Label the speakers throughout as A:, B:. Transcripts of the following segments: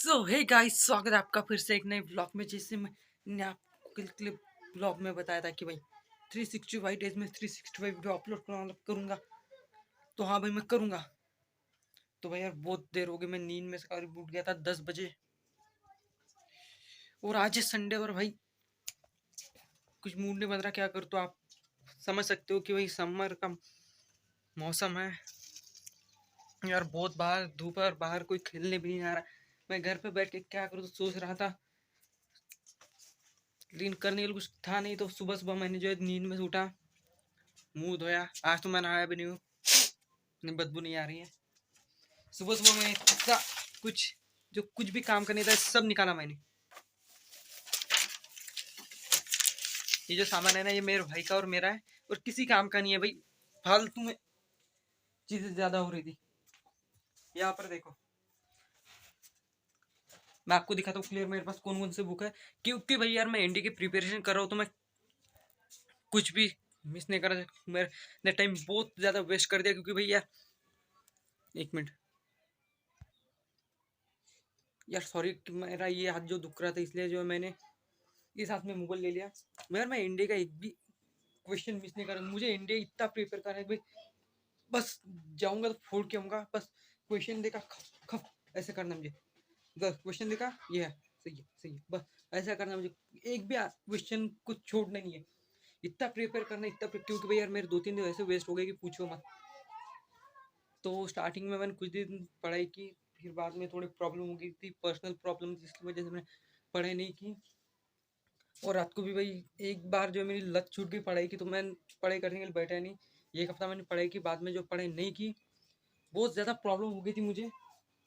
A: सो hey guys, स्वागत है आपका फिर से एक नए ब्लॉग में। जैसे मैंने आपको क्लिप ब्लॉग में बताया था कि भाई 365 डेज में 365 वीडियो अपलोड करूँगा। तो हाँ भाई, मैं करूँगा। तो भाई यार, बहुत देर हो गई, मैं नींद में से करीब उठ गया था 10 बजे। और आज है संडे और भाई कुछ मूड नहीं बन रहा, क्या करूँ। तो आप समझ सकते हो कि भाई समर का मौसम है यार, बहुत बाहर धूप है और बाहर कोई खेलने भी नहीं आ रहा। मैं घर पे बैठ के क्या करूँ तो सोच रहा था, लेकिन करने के लिए कुछ था नहीं। तो सुबह सुबह मैंने जो है नींद में से उठा, मुंह धोया। आज तो मैं नहाया भी नहीं हूँ, बदबू नहीं आ रही है। सुबह सुबह में इतना कुछ, जो कुछ भी काम करने था सब निकाला मैंने। ये जो सामान है ना, ये मेरे भाई का और मेरा है, और किसी काम का नहीं है भाई। फालतू में चीजें ज्यादा हो रही थी। यहाँ पर देखो, मैं आपको दिखाता हूँ क्लियर मेरे पास कौन कौन से बुक है। क्योंकि भाई यार, मैं एनडी की प्रिपरेशन कर रहा हूँ, तो मैं कुछ भी मिस नहीं कर रहा। मैंने टाइम बहुत ज्यादा वेस्ट कर दिया, क्योंकि भाई यार, एक मिनट यार, सॉरी। मेरा ये हाथ जो दुख रहा था, इसलिए जो मैंने इस हाथ में मोबाइल ले लिया। यार, मैं इंडिया का एक भी क्वेश्चन मिस नहीं कर रहा। मुझे इंडिया इतना प्रिपेयर करना है भाई, बस जाऊंगा तो फोड़ के आऊंगा। बस क्वेश्चन देखा, खप खप ऐसे करना मुझे। बस क्वेश्चन देखा, ये है, सही है, सही है, बस ऐसा करना मुझे। एक भी क्वेश्चन कुछ छोड़ना नहीं है। इतना प्रिपेयर करना, क्योंकि भाई यार, मेरे 2-3 दिन ऐसे वेस्ट हो गए कि पूछो मत। तो स्टार्टिंग में मैंने कुछ दिन पढ़ाई की, फिर बाद में थोड़ी प्रॉब्लम हो गई थी, पर्सनल प्रॉब्लम, जिसकी वजह से मैंने पढ़ाई नहीं की। और रात को भी भाई एक बार जो है मेरी लत छूट गई पढ़ाई की, तो मैं पढ़ाई करने के लिए बैठा नहीं। एक हफ्ता मैंने पढ़ाई की, बाद में जो पढ़ाई नहीं की, बहुत ज़्यादा प्रॉब्लम हो गई थी मुझे।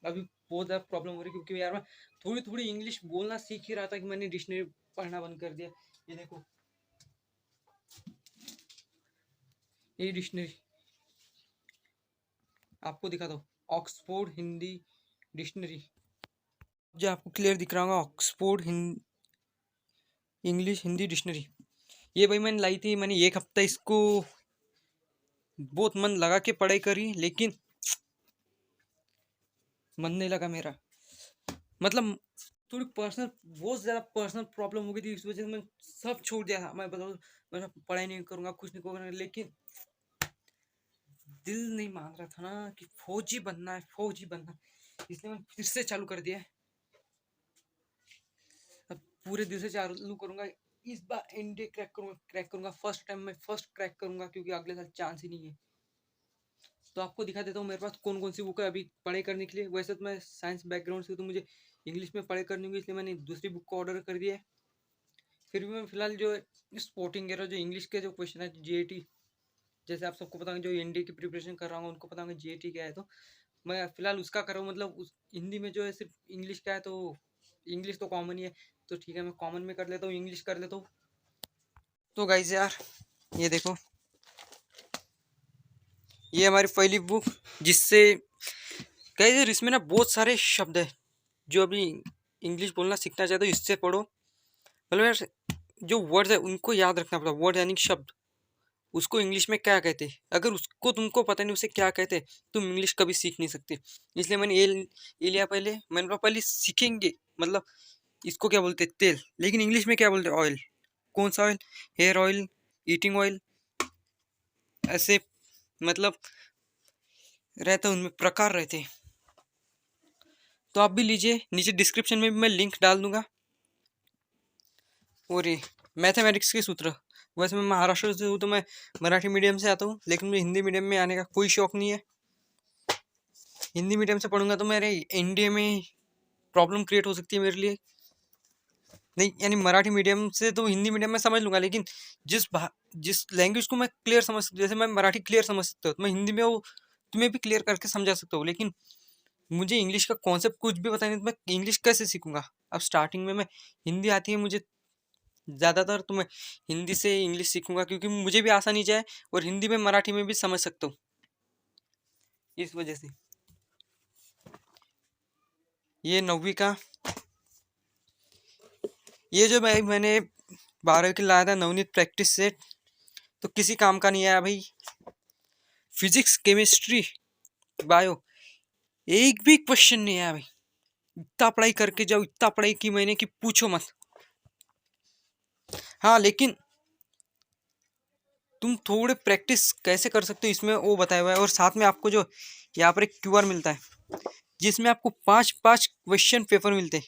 A: अभी बहुत ज़्यादा प्रॉब्लम हो रही, क्योंकि यार मैं थोड़ी थोड़ी इंग्लिश बोलना सीख ही रहा था कि मैंने डिक्शनरी पढ़ना बंद कर दिया। ये देखो, ये डिक्शनरी आपको दिखा दो, ऑक्सफोर्ड हिंदी डिक्शनरी। जो आपको क्लियर दिख रहा होगा, ऑक्सफोर्ड इंग्लिश हिंदी डिक्शनरी। ये भाई मैंने लाई थी, मैंने एक हफ्ता इसको बहुत मन लगा के पढ़ाई करी, लेकिन मन नहीं लगा मेरा। मतलब थोड़ी पर्सनल, बहुत ज़्यादा पर्सनल प्रॉब्लम हो गई थी, इस वजह से मैं सब छोड़ दिया था। मैं बताऊँ, मैं पढ़ाई नहीं करूँगा, कुछ नहीं करूँगा, लेकिन दिल नहीं मान रहा था ना कि फौजी बनना है, फौजी बनना है। इसलिए मैं फिर से चालू कर दिया है। अब पूरे दिल से चालू करूँगा। इस बार इंडिया क्रैक करूँगा फर्स्ट टाइम में, फर्स्ट क्रैक करूँगा, क्योंकि अगले साल चांस ही नहीं है। तो आपको दिखा देता हूँ मेरे पास कौन कौन सी बुक है अभी पढ़ाई करने के लिए। वैसे तो मैं साइंस बैकग्राउंड से, तो मुझे इंग्लिश में पढ़ाई करनी होगी, इसलिए मैंने दूसरी बुक को ऑर्डर कर दिया है। फिर भी मैं फिलहाल जो स्पोर्टिंग जो इंग्लिश के जो क्वेश्चन है, जीएटी, जैसे आप सबको पता है, जो एनडीए की प्रिपरेशन कर रहा हूँ उनको पता होगा जीएटी क्या है। तो मैं फिलहाल उसका कर रहा हूँ। मतलब उस हिंदी में जो है सिर्फ इंग्लिश का है, तो इंग्लिश तो कॉमन ही है, तो ठीक है, मैं कॉमन में कर लेता हूँ, इंग्लिश कर लेता हूँ। तो गाइस यार, ये देखो, ये हमारी पहली बुक, जिससे गाइस यार, इसमें ना बहुत सारे शब्द है। जो अभी इंग्लिश बोलना सीखना चाहते हो, इससे पढ़ो। मतलब यार, जो वर्ड्स है उनको याद रखना पड़ता। वर्ड यानी कि शब्द, उसको इंग्लिश में क्या कहते हैं। अगर उसको तुमको पता नहीं उसे क्या कहते हैं, तुम इंग्लिश कभी सीख नहीं सकते। इसलिए मैंने ये लिया पहले। मैंने बोला पहले सीखेंगे, मतलब इसको क्या बोलते हैं, तेल, लेकिन इंग्लिश में क्या बोलते हैं, ऑयल। कौन सा oil? Hair oil, eating oil, ऐसे मतलब रहता, उनमें प्रकार रहते हैं। तो आप भी लीजिए, नीचे डिस्क्रिप्शन में भी मैं लिंक डाल दूंगा। और ये मैथमेटिक्स के सूत्र, वैसे मैं महाराष्ट्र से हूँ, तो मैं मराठी मीडियम से आता हूँ, लेकिन मुझे हिंदी मीडियम में आने का कोई शौक नहीं है। हिंदी मीडियम से पढ़ूंगा तो मेरे इंडिया में प्रॉब्लम क्रिएट हो सकती है मेरे लिए। नहीं, यानी मराठी मीडियम से तो हिंदी मीडियम में समझ लूंगा, लेकिन जिस लैंग्वेज को मैं क्लियर समझ सकता हूँ, जैसे मैं मराठी क्लियर समझ सकता हूँ, तो मैं हिंदी में वो तुम्हें भी क्लियर करके समझा सकता हूँ। लेकिन मुझे इंग्लिश का कॉन्सेप्ट कुछ भी पता नहीं, तो मैं इंग्लिश कैसे सीखूंगा। अब स्टार्टिंग में मैं, हिंदी आती है मुझे ज़्यादातर, तो मैं हिंदी से इंग्लिश सीखूंगा, क्योंकि मुझे भी आसानी जाए और हिंदी में मराठी में भी समझ सकता हूँ, इस वजह से। ये 9वीं का, ये जो मैंने 12वीं के लाया था नवनीत प्रैक्टिस सेट, तो किसी काम का नहीं आया भाई। फिजिक्स, केमिस्ट्री, बायो, एक भी क्वेश्चन नहीं आया भाई। इतना पढ़ाई करके जाओ, इतना पढ़ाई की मैंने कि पूछो मत। हाँ लेकिन तुम थोड़े प्रैक्टिस कैसे कर सकते हो इसमें वो बताया हुआ है। और साथ में आपको जो यहाँ पर एक क्यूआर मिलता है जिसमें आपको 5 क्वेश्चन पेपर मिलते हैं।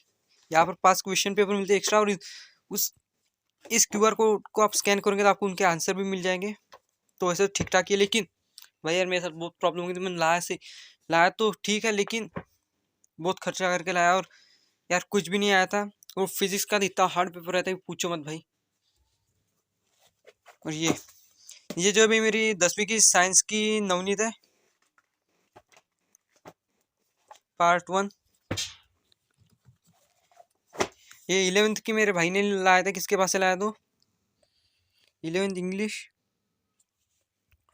A: यहाँ पर 5 क्वेश्चन पेपर मिलते हैं एक्स्ट्रा। और उस इस क्यूआर कोड को आप स्कैन करोगे तो आपको उनके आंसर भी मिल जाएंगे। तो ऐसे ठीक ठाक ही है। लेकिन भाई यार मेरे साथ बहुत प्रॉब्लम हुई थी। मैंने लाया तो ठीक है लेकिन बहुत खर्चा करके लाया और यार कुछ भी नहीं आया था। और फिजिक्स का तो इतना हार्ड पेपर रहता है कि पूछो मत भाई। और ये जो अभी मेरी 10वीं की साइंस की नवनीत है, पार्ट 1। ये 11th की मेरे भाई ने लाया था। किसके पास से लाया? तो 11th इंग्लिश,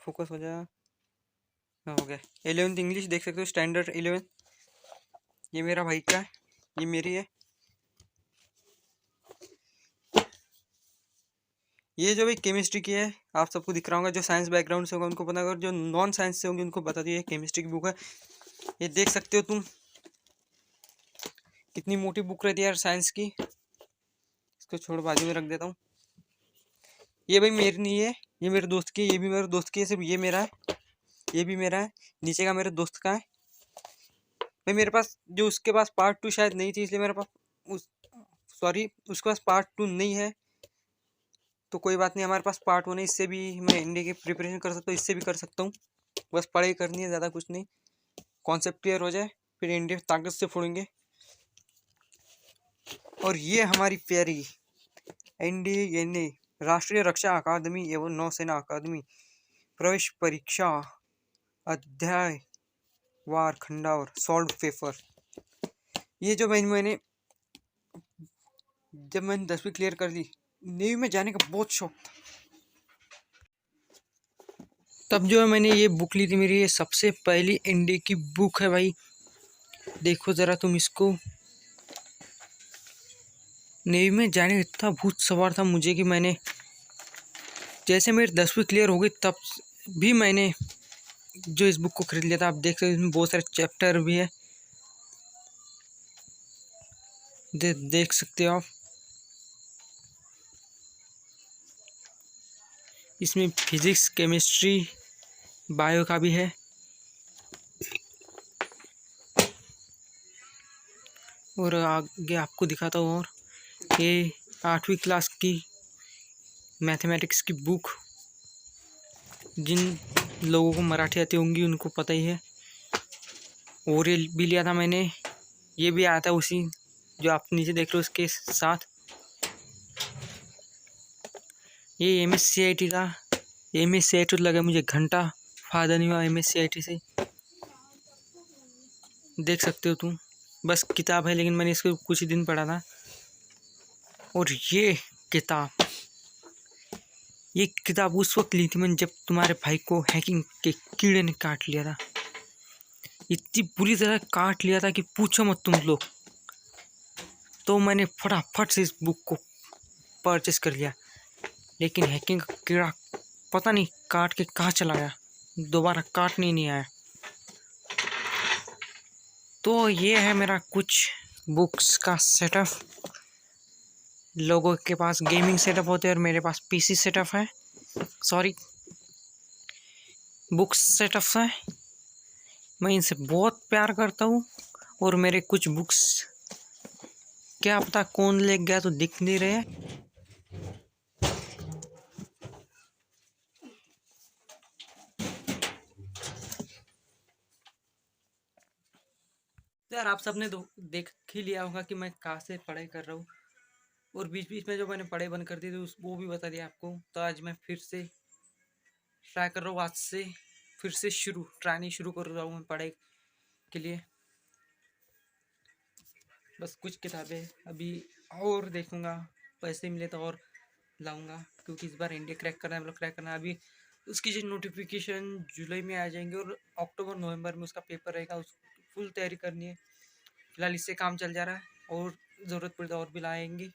A: फोकस हो जाए। हाँ, हो गया। 11th इंग्लिश देख सकते हो, स्टैंडर्ड 11। ये मेरा भाई का है, ये मेरी है। ये जो भी केमिस्ट्री की है आप सबको दिख रहा होगा। जो साइंस बैकग्राउंड से होगा उनको पता होगा, जो नॉन साइंस से होंगे उनको बता दिए केमिस्ट्री की बुक है। ये देख सकते हो तुम कितनी मोटी बुक रहती है यार साइंस की। इसको छोड़ बाजू में रख देता हूँ। ये भाई मेरी नहीं है, ये मेरे दोस्त की है। ये भी मेरे दोस्त की है, सिर्फ ये मेरा है, ये भी मेरा है। नीचे का मेरे दोस्त का है भाई। मेरे पास जो उसके पास पार्ट 2 शायद नहीं थी इसलिए मेरे पास उस सॉरी उसके पास पार्ट 2 नहीं है। तो कोई बात नहीं, हमारे पास पार्ट 1 है। इससे भी मैं इंडिया की प्रिपरेशन कर सकता हूँ, इससे भी कर सकता हूँ। बस पढ़ाई करनी है, ज़्यादा कुछ नहीं। कॉन्सेप्ट क्लियर हो जाए फिर इंडिया ताकत से फोड़ेंगे। और ये हमारी प्यारी NDA राष्ट्रीय रक्षा अकादमी एवं नौसेना अकादमी प्रवेश परीक्षा अध्याय वार खंडावर सॉल्व पेपर। ये जो मैंने जब मैंने 10वीं क्लियर कर ली, नेवी में जाने का बहुत शौक था। तब जो है मैंने ये बुक ली थी। मेरी ये सबसे पहली NDA की बुक है भाई। देखो ज़रा तुम इसको। नेवी में जाने का इतना भूत सवार था मुझे कि मैंने जैसे मेरी 10वीं क्लियर हो गई तब भी मैंने जो इस बुक को खरीद लिया था। आप देख सकते हो इसमें बहुत सारे चैप्टर भी है। देख सकते हो आप, इसमें फिजिक्स केमिस्ट्री बायो का भी है। और आगे आपको दिखाता हूँ। और ये 8वीं क्लास की मैथमेटिक्स की बुक, जिन लोगों को मराठी आती होंगी उनको पता ही है। और ये भी लिया था मैंने, ये भी आया था उसी जो आप नीचे देख रहे हो उसके साथ। ये MSCIT का, MSCIT लगा मुझे घंटा, फायदा नहीं हुआ MSCIT से। देख सकते हो तुम, बस किताब है लेकिन मैंने इसको कुछ ही दिन पढ़ा था। और ये किताब उस वक्त ली थी मैंने जब तुम्हारे भाई को हैकिंग के कीड़े ने काट लिया था। इतनी बुरी तरह काट लिया था कि पूछो मत तुम लोग। तो मैंने फटाफट से इस बुक को परचेस कर लिया। लेकिन हैकिंग का कीड़ा पता नहीं काट के कहाँ चला गया, दोबारा काटने नहीं आया। तो ये है मेरा कुछ बुक्स का सेटअप। लोगों के पास गेमिंग सेटअप होते हैं और मेरे पास PC सेटअप है, सॉरी बुक्स सेटअप है। मैं इनसे बहुत प्यार करता हूँ। और मेरे कुछ बुक्स क्या पता कौन ले गया तो दिख नहीं रहे। यार आप सबने देख ही लिया होगा कि मैं कहाँ से पढ़ाई कर रहा हूँ। और बीच बीच में जो मैंने पढ़ाई बंद कर दी थी वो भी बता दिया आपको। तो आज मैं फिर से ट्राई कर रहा हूँ। आज से फिर से ट्राई नहीं शुरू कर रहा हूँ मैं पढ़ाई के लिए। बस कुछ किताबें अभी और देखूँगा, पैसे मिले तो और लाऊंगा। क्योंकि इस बार इंडिया क्रैक करना है, मतलब क्रैक करना है। अभी उसकी जो नोटिफिकेशन जुलाई में आ जाएंगे और अक्टूबर नवंबर में उसका पेपर रहेगा। उस फुल तैयारी करनी है। फिलहाल इससे काम चल जा रहा है और ज़रूरत पड़ी तो और भी लाएंगे।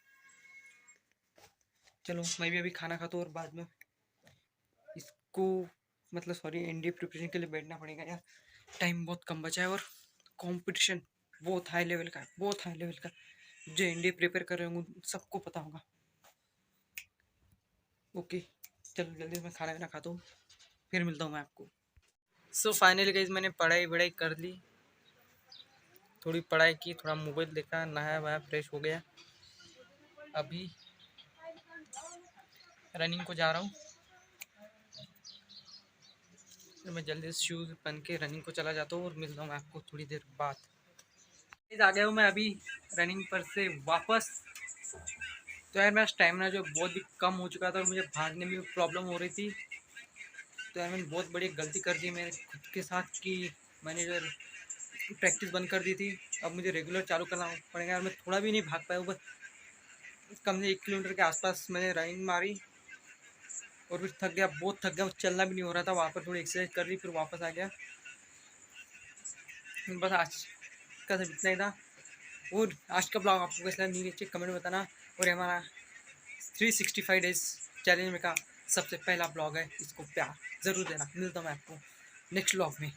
A: चलो मैं भी अभी खाना खाता हूँ और बाद में इसको मतलब सॉरी NDA प्रिपरेशन के लिए बैठना पड़ेगा यार। टाइम बहुत कम बचा है और कंपटीशन बहुत हाई लेवल का है, बहुत हाई लेवल का। जो एनडीए प्रिपेयर कर रहे होंगे सबको पता होगा। ओके, चलो जल्दी से मैं खाना वाना खाता हूँ, फिर मिलता हूँ मैं आपको। सो फाइनली गाइस मैंने पढ़ाई वढ़ाई कर ली, थोड़ी पढ़ाई की, थोड़ा मोबाइल देखा, नहाया वहाया, फ्रेश हो गया। अभी रनिंग को जा रहा हूँ, तो मैं जल्दी से शूज़ पहन के रनिंग को चला जाता हूँ और मिलता हूँ मैं आपको थोड़ी देर बाद। आ गया हूँ मैं अभी रनिंग पर से वापस। तो यार मेरा स्टैमिना जो बहुत ही कम हो चुका था और मुझे भागने में भी प्रॉब्लम हो रही थी। तो यार मैंने बहुत बड़ी गलती कर दी मैंने खुद के साथ कि मैंने जो प्रैक्टिस बंद कर दी थी। अब मुझे रेगुलर चालू करना पड़ेगा। और मैं थोड़ा भी नहीं भाग पाया, बस कम से 1 किलोमीटर के आसपास मैंने रनिंग मारी और फिर थक गया, बहुत थक गया, चलना भी नहीं हो रहा था। वहाँ पर थोड़ी एक्सरसाइज कर ली, फिर वापस आ गया। बस आज का सब इतना ही था। और आज का ब्लॉग आपको कैसा लगा नीचे कमेंट में बताना। और हमारा 365 डेज चैलेंज में का सबसे पहला ब्लॉग है, इसको प्यार ज़रूर देना। मिलता हूँ मैं आपको नेक्स्ट ब्लॉग में।